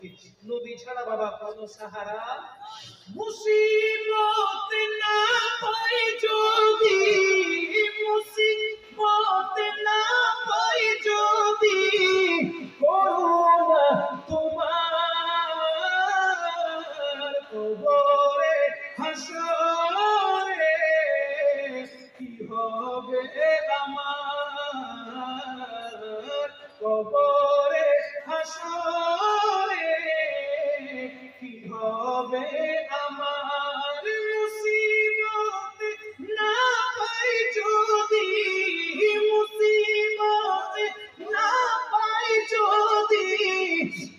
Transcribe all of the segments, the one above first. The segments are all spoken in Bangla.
লিখে, নবী ছাড়া বাবা কোনো সাহারা। মুসিবত না পাই যদি, মুসিবত না পাই যদি, করুণা তোমার কবরে হাসরে কি হবে আমার, কবরে হাসরে কি হবে আমার। মুসিবত না পাই যদি, মুসিবত না পাই যদি,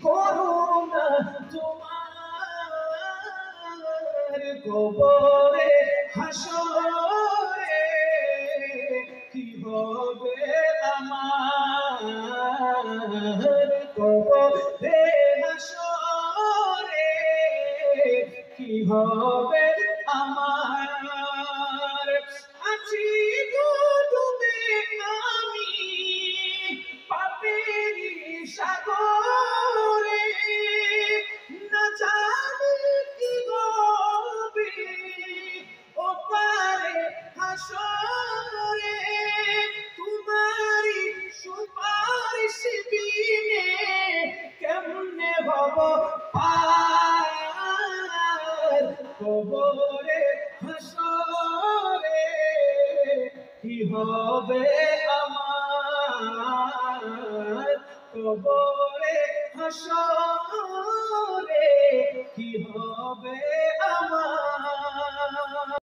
করুণা তোমার কবরে হাসরে কি হবে আমার, কবরে হাসরে কি হবে আমার। আছি গো ডুবে আমি পাপেরি সাগরে, না জানি কি হবে ওপারে হাসরে, তোমারি সুপারিশ বিনে কেমনে হব পার, কবরে হাসরে কি হবে আমার, কবরে হাসরে কি হবে আমার।